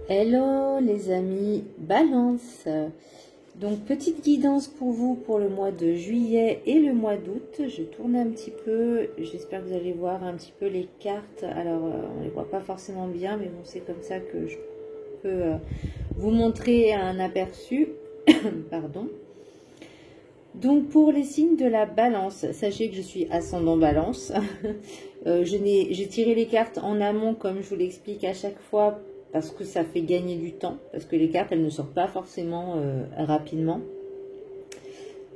Hello les amis Balance. Donc petite guidance pour vous pour le mois de juillet et le mois d'août. Je tourne un petit peu, j'espère que vous allez voir un petit peu les cartes. Alors on les voit pas forcément bien, mais bon, c'est comme ça que je peux vous montrer un aperçu. Pardon. Donc pour les signes de la balance, sachez que je suis ascendant balance. J'ai tiré les cartes en amont comme je vous l'explique à chaque fois, parce que ça fait gagner du temps, parce que les cartes elles ne sortent pas forcément rapidement.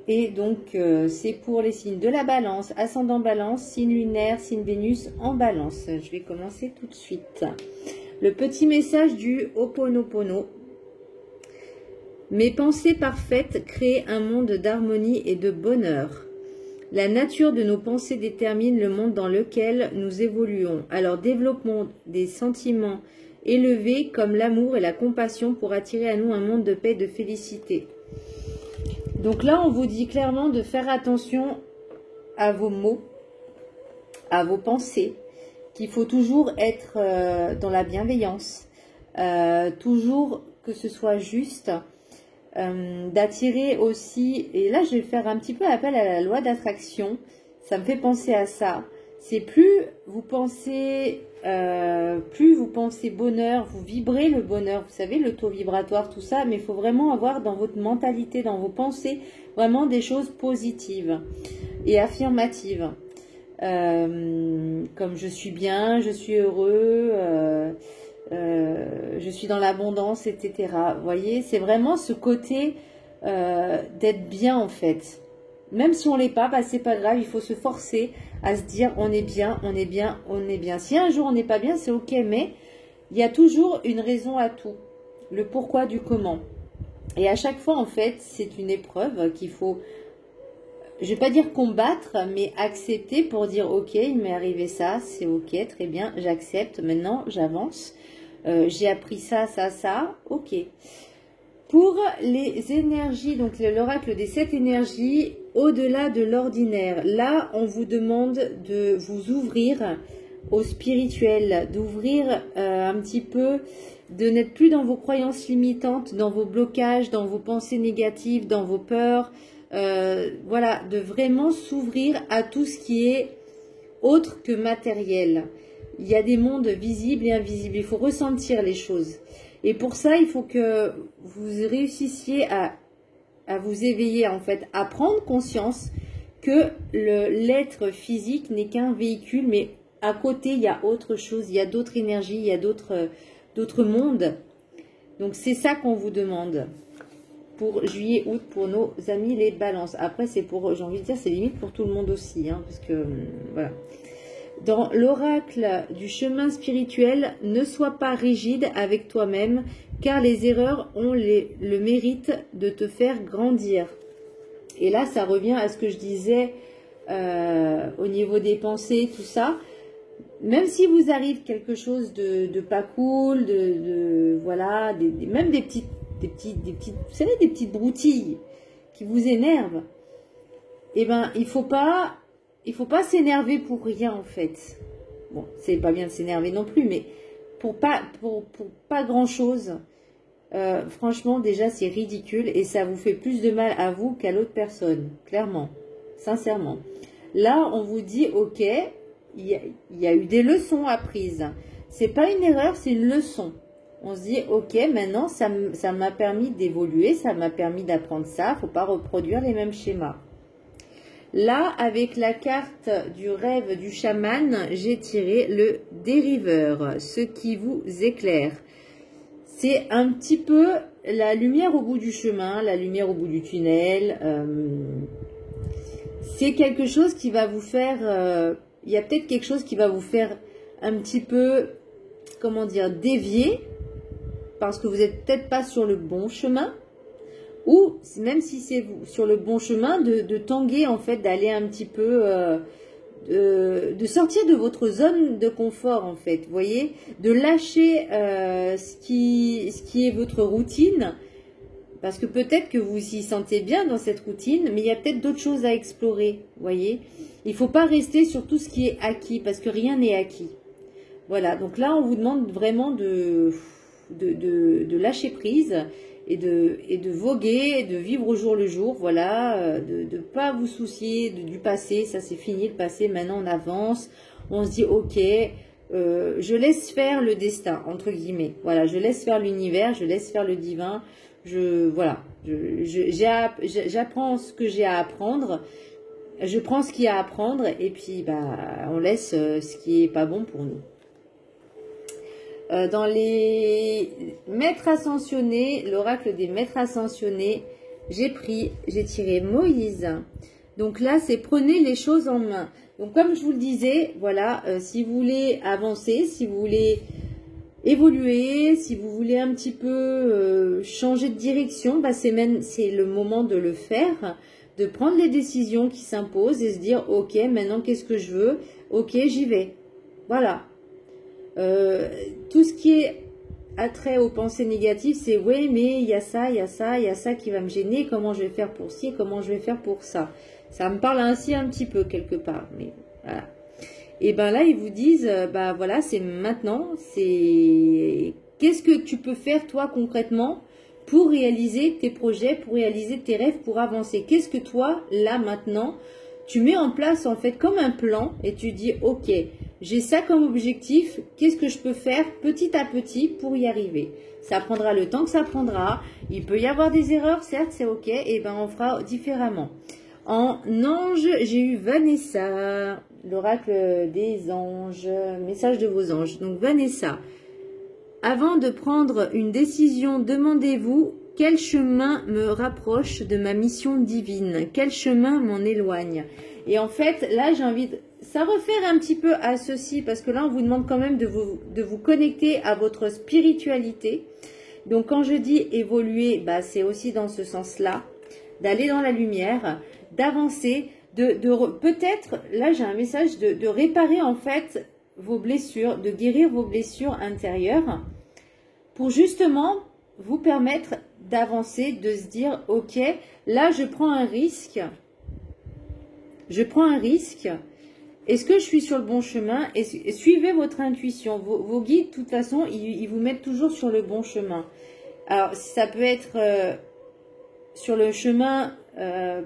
Et donc c'est pour les signes de la balance, ascendant balance, signe lunaire, signe Vénus en balance. Je vais commencer tout de suite. Le petit message du Ho'oponopono. Mes pensées parfaites créent un monde d'harmonie et de bonheur. La nature de nos pensées détermine le monde dans lequel nous évoluons. Alors développons des sentiments élevés comme l'amour et la compassion pour attirer à nous un monde de paix et de félicité. Donc là, on vous dit clairement de faire attention à vos mots, à vos pensées, qu'il faut toujours être dans la bienveillance, toujours que ce soit juste, d'attirer aussi, et là je vais faire un petit peu appel à la loi d'attraction, ça me fait penser à ça. C'est plus vous pensez bonheur, vous vibrez le bonheur, vous savez, le taux vibratoire, tout ça, mais il faut vraiment avoir dans votre mentalité, dans vos pensées, vraiment des choses positives et affirmatives. Comme je suis bien, je suis heureux, je suis dans l'abondance, etc. Vous voyez, c'est vraiment ce côté d'être bien en fait. Même si on l'est pas, bah, c'est pas grave, il faut se forcer à se dire on est bien, on est bien, on est bien. Si un jour on n'est pas bien, c'est ok, mais il y a toujours une raison à tout. Le pourquoi du comment. Et à chaque fois, en fait, c'est une épreuve qu'il faut, je vais pas dire combattre, mais accepter pour dire ok, il m'est arrivé ça, c'est ok, très bien, j'accepte, maintenant j'avance. J'ai appris ça, ok. Pour les énergies, donc l'oracle des 7 énergies, au-delà de l'ordinaire, là, on vous demande de vous ouvrir au spirituel, d'ouvrir un petit peu, de n'être plus dans vos croyances limitantes, dans vos blocages, dans vos pensées négatives, dans vos peurs, voilà, de vraiment s'ouvrir à tout ce qui est autre que matériel. Il y a des mondes visibles et invisibles, il faut ressentir les choses. Et pour ça, il faut que vous réussissiez à vous éveiller, en fait, à prendre conscience que l'être physique n'est qu'un véhicule, mais à côté, il y a autre chose, il y a d'autres énergies, il y a d'autres mondes. Donc, c'est ça qu'on vous demande pour juillet, août, pour nos amis les balances. Après, c'est pour, j'ai envie de dire, c'est limite pour tout le monde aussi, hein, parce que, voilà. Dans l'oracle du chemin spirituel, ne sois pas rigide avec toi-même, car les erreurs ont le mérite de te faire grandir. Et là, ça revient à ce que je disais au niveau des pensées, tout ça. Même si vous arrive quelque chose de pas cool, voilà, même des petites, vous savez, des petites broutilles qui vous énervent, eh ben, il faut pas s'énerver pour rien en fait. Bon, c'est pas bien de s'énerver non plus, mais pour pas grand chose. Franchement, déjà c'est ridicule et ça vous fait plus de mal à vous qu'à l'autre personne, clairement, sincèrement. Là, on vous dit ok, il y a eu des leçons apprises. C'est pas une erreur, c'est une leçon. On se dit ok, maintenant ça m'a permis d'évoluer, ça m'a permis d'apprendre ça. Faut pas reproduire les mêmes schémas. Là, avec la carte du rêve du chaman, j'ai tiré le dériveur, ce qui vous éclaire. C'est un petit peu la lumière au bout du chemin, la lumière au bout du tunnel. C'est quelque chose qui va vous faire... il y a peut-être quelque chose qui va vous faire un petit peu, comment dire, dévier, parce que vous n'êtes peut-être pas sur le bon chemin. Ou même si c'est sur le bon chemin, de tanguer en fait, d'aller un petit peu, de sortir de votre zone de confort en fait, vous voyez, de lâcher ce qui est votre routine, parce que peut-être que vous y sentez bien dans cette routine, mais il y a peut-être d'autres choses à explorer, vous voyez. Il ne faut pas rester sur tout ce qui est acquis, parce que rien n'est acquis. Voilà, donc là on vous demande vraiment de lâcher prise et de voguer, de vivre au jour le jour, voilà, de ne pas vous soucier du passé, ça c'est fini le passé, maintenant on avance, on se dit ok, je laisse faire le destin, entre guillemets, voilà, je laisse faire l'univers, je laisse faire le divin, voilà, j'apprends ce que j'ai à apprendre, je prends ce qu'il y a à apprendre et puis bah, on laisse ce qui est pas bon pour nous. Dans les maîtres ascensionnés, l'oracle des maîtres ascensionnés, j'ai tiré Moïse. Donc là, c'est prenez les choses en main. Donc comme je vous le disais, voilà, si vous voulez avancer, si vous voulez évoluer, si vous voulez un petit peu changer de direction, bah c'est le moment de le faire, de prendre les décisions qui s'imposent et se dire ok, maintenant qu'est-ce que je veux, ok, j'y vais. Voilà. Tout ce qui est attrait aux pensées négatives, c'est oui, mais il y a ça, il y a ça, il y a ça qui va me gêner, comment je vais faire pour ci, comment je vais faire pour ça. Ça me parle ainsi un petit peu quelque part, mais voilà. Et ben là, ils vous disent, bah voilà, c'est maintenant, c'est qu'est-ce que tu peux faire toi concrètement pour réaliser tes projets, pour réaliser tes rêves, pour avancer. Qu'est-ce que toi, là, maintenant, tu mets en place en fait comme un plan et tu dis, ok, j'ai ça comme objectif, qu'est-ce que je peux faire petit à petit pour y arriver? Ça prendra le temps que ça prendra, il peut y avoir des erreurs, certes, c'est ok, et ben on fera différemment. En ange, j'ai eu Vanessa, l'oracle des anges, message de vos anges. Donc Vanessa, avant de prendre une décision, demandez-vous quel chemin me rapproche de ma mission divine, quel chemin m'en éloigne. Et en fait, là, j'ai envie de... Ça refaire un petit peu à ceci, parce que là, on vous demande quand même de vous connecter à votre spiritualité. Donc, quand je dis évoluer, bah, c'est aussi dans ce sens-là, d'aller dans la lumière, d'avancer, peut-être, là, j'ai un message de réparer, en fait, vos blessures, de guérir vos blessures intérieures, pour justement vous permettre d'avancer, de se dire, ok, là, je prends un risque, est-ce que je suis sur le bon chemin? Et suivez votre intuition. Vos guides, de toute façon, ils vous mettent toujours sur le bon chemin. Alors, ça peut être sur le chemin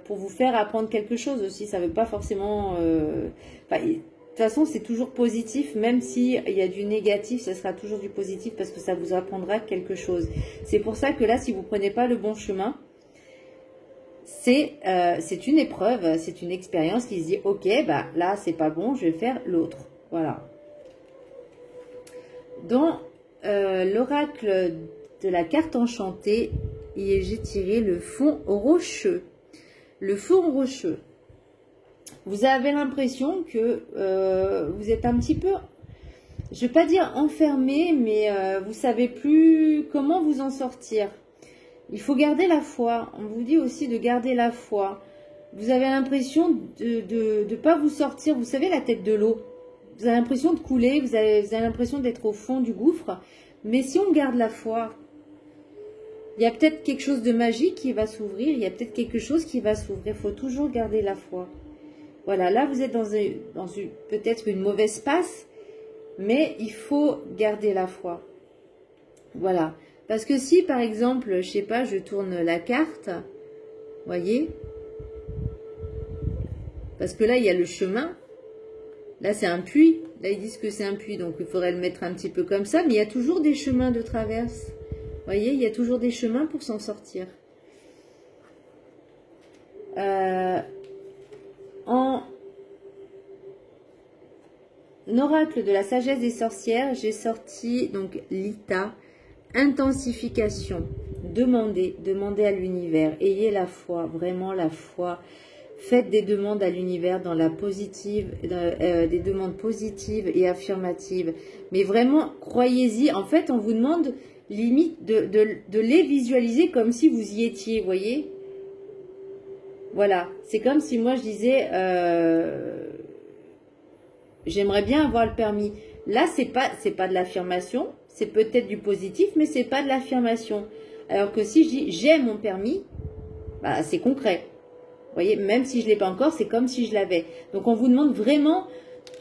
pour vous faire apprendre quelque chose aussi. Ça ne veut pas forcément... de toute façon, c'est toujours positif. Même s'il y a du négatif, ça sera toujours du positif parce que ça vous apprendra quelque chose. C'est pour ça que là, si vous ne prenez pas le bon chemin, c'est une épreuve, c'est une expérience qui se dit ok, bah là c'est pas bon, je vais faire l'autre. Voilà. Dans l'oracle de la carte enchantée, j'ai tiré le fond rocheux. Le fond rocheux. Vous avez l'impression que vous êtes un petit peu, je ne vais pas dire enfermé, mais vous savez plus comment vous en sortir. Il faut garder la foi. On vous dit aussi de garder la foi. Vous avez l'impression de ne pas vous sortir. Vous savez, la tête de l'eau. Vous avez l'impression de couler. Vous avez l'impression d'être au fond du gouffre. Mais si on garde la foi, il y a peut-être quelque chose de magique qui va s'ouvrir. Il y a peut-être quelque chose qui va s'ouvrir. Il faut toujours garder la foi. Voilà, là, vous êtes dans peut-être une mauvaise passe. Mais il faut garder la foi. Voilà. Parce que si, par exemple, je sais pas, je tourne la carte, voyez, parce que là, il y a le chemin, là, c'est un puits, là, ils disent que c'est un puits, donc il faudrait le mettre un petit peu comme ça, mais il y a toujours des chemins de traverse, voyez, il y a toujours des chemins pour s'en sortir. En oracle de la sagesse des sorcières, j'ai sorti, donc, Lita, intensification, demandez à l'univers, ayez la foi, vraiment la foi, faites des demandes à l'univers dans la positive, des demandes positives et affirmatives, mais vraiment croyez-y. En fait, on vous demande limite de les visualiser comme si vous y étiez, voyez. Voilà, c'est comme si moi je disais j'aimerais bien avoir le permis. Là, c'est pas de l'affirmation. C'est peut-être du positif, mais c'est pas de l'affirmation. Alors que si je dis j'ai mon permis, bah, c'est concret. Vous voyez, même si je ne l'ai pas encore, c'est comme si je l'avais. Donc, on vous demande vraiment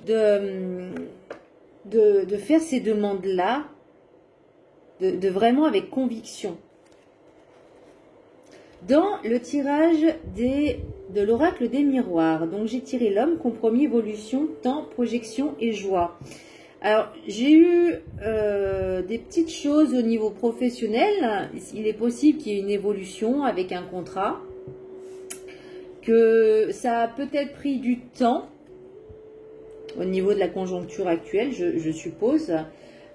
de faire ces demandes-là, de vraiment avec conviction. Dans le tirage de l'oracle des miroirs, donc j'ai tiré l'homme, compromis, évolution, temps, projection et joie. Alors, j'ai eu des petites choses au niveau professionnel. Il est possible qu'il y ait une évolution avec un contrat, que ça a peut-être pris du temps au niveau de la conjoncture actuelle, je suppose.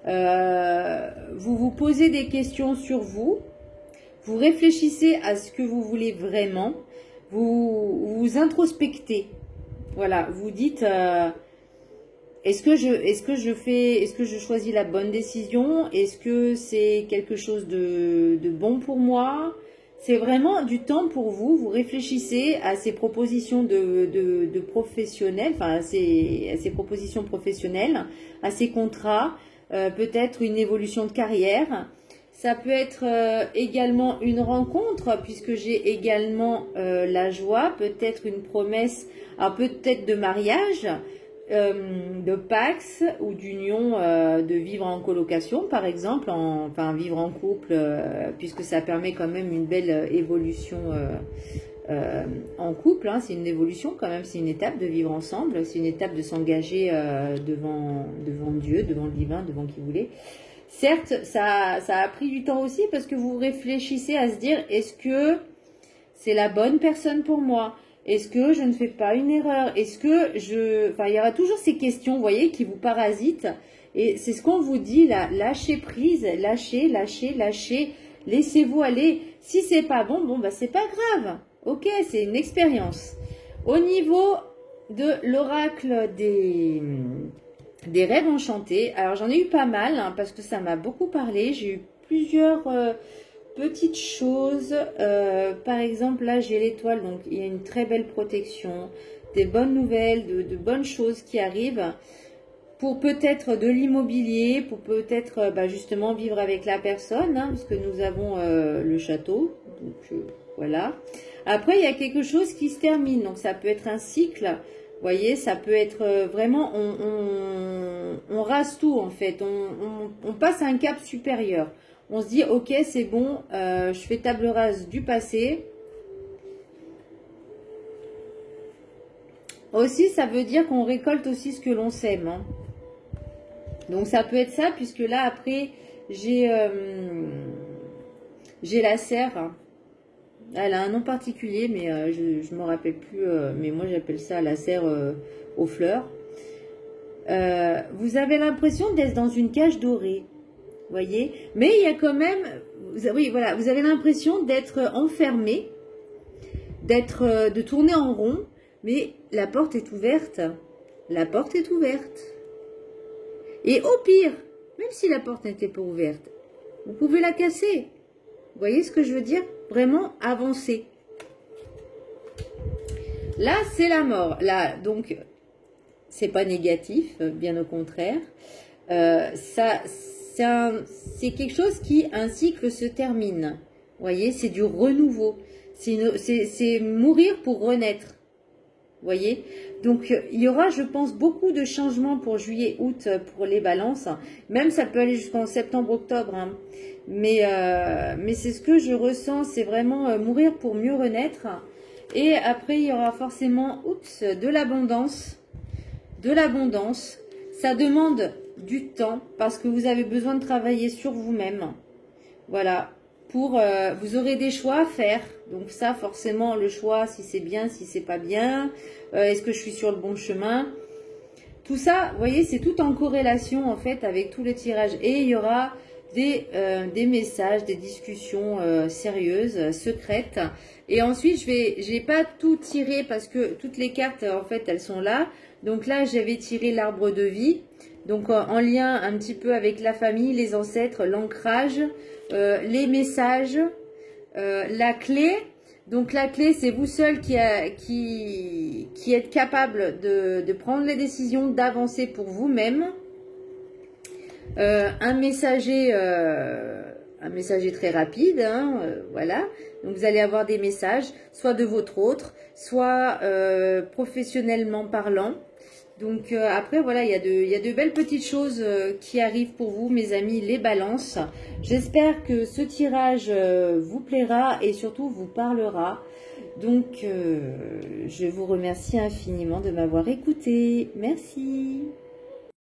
Vous vous posez des questions sur vous. Vous réfléchissez à ce que vous voulez vraiment, vous introspectez, voilà, vous dites est-ce que je choisis la bonne décision, est-ce que c'est quelque chose de bon pour moi? C'est vraiment du temps pour vous, vous réfléchissez à ces propositions de professionnels, enfin à ces propositions professionnelles, à ces contrats, peut-être une évolution de carrière. Ça peut être également une rencontre, puisque j'ai également la joie, peut-être une promesse, peut-être de mariage, de pax ou d'union, de vivre en colocation par exemple, enfin vivre en couple, puisque ça permet quand même une belle évolution en couple, hein, c'est une évolution quand même, c'est une étape de vivre ensemble, c'est une étape de s'engager devant Dieu, devant le divin, devant qui vous voulez. Certes, ça a pris du temps aussi parce que vous réfléchissez à se dire, est-ce que c'est la bonne personne pour moi? Est-ce que je ne fais pas une erreur? Est-ce que Enfin, il y aura toujours ces questions, vous voyez, qui vous parasitent. Et c'est ce qu'on vous dit là, lâchez prise, lâchez, laissez-vous aller. Si c'est pas bon, bah c'est pas grave. Ok, c'est une expérience. Au niveau de l'oracle des rêves enchantés, alors j'en ai eu pas mal hein, parce que ça m'a beaucoup parlé. J'ai eu plusieurs petites choses. Par exemple, là j'ai l'étoile, donc il y a une très belle protection, des bonnes nouvelles, de bonnes choses qui arrivent pour peut-être de l'immobilier, pour peut-être justement vivre avec la personne, hein, parce que nous avons le château. Donc voilà. Après, il y a quelque chose qui se termine, donc ça peut être un cycle. Vous voyez, ça peut être vraiment, on rase tout en fait, on passe à un cap supérieur. On se dit, ok, c'est bon, je fais table rase du passé. Aussi, ça veut dire qu'on récolte aussi ce que l'on sème. Hein. Donc ça peut être ça, puisque là, après, j'ai la serre. Elle a un nom particulier, mais je ne me rappelle plus. Mais moi, j'appelle ça la serre aux fleurs. Vous avez l'impression d'être dans une cage dorée. Voyez, mais il y a quand même, oui, voilà, vous avez l'impression d'être enfermé, de tourner en rond, mais la porte est ouverte. La porte est ouverte. Et au pire, même si la porte n'était pas ouverte, vous pouvez la casser. Vous voyez ce que je veux dire? Vraiment avancer. Là, c'est la mort. Là, donc, c'est pas négatif, bien au contraire. C'est quelque chose qui, un cycle se termine. Vous voyez, c'est du renouveau. C'est mourir pour renaître. Vous voyez, donc il y aura, je pense, beaucoup de changements pour juillet, août pour les balances. Même ça peut aller jusqu'en septembre, octobre. Hein. Mais c'est ce que je ressens, c'est vraiment mourir pour mieux renaître. Et après, il y aura forcément, de l'abondance. De l'abondance. Ça demande du temps parce que vous avez besoin de travailler sur vous-même. Voilà. Vous aurez des choix à faire. Donc ça, forcément, le choix, si c'est bien, si c'est pas bien. Est-ce que je suis sur le bon chemin? Tout ça, vous voyez, c'est tout en corrélation, en fait, avec tout le tirage. Et il y aura des messages, des discussions sérieuses, secrètes. Et ensuite, j'ai pas tout tiré parce que toutes les cartes, en fait, elles sont là. Donc là, j'avais tiré l'arbre de vie. Donc en lien un petit peu avec la famille, les ancêtres, l'ancrage, les messages, la clé. Donc la clé, c'est vous seul qui êtes capable de prendre les décisions, d'avancer pour vous-même. Un messager très rapide, hein, voilà. Donc vous allez avoir des messages, soit de votre autre, soit professionnellement parlant. Donc après, voilà, il y a de belles petites choses qui arrivent pour vous, mes amis, les balances. J'espère que ce tirage vous plaira et surtout vous parlera. Donc, je vous remercie infiniment de m'avoir écouté. Merci.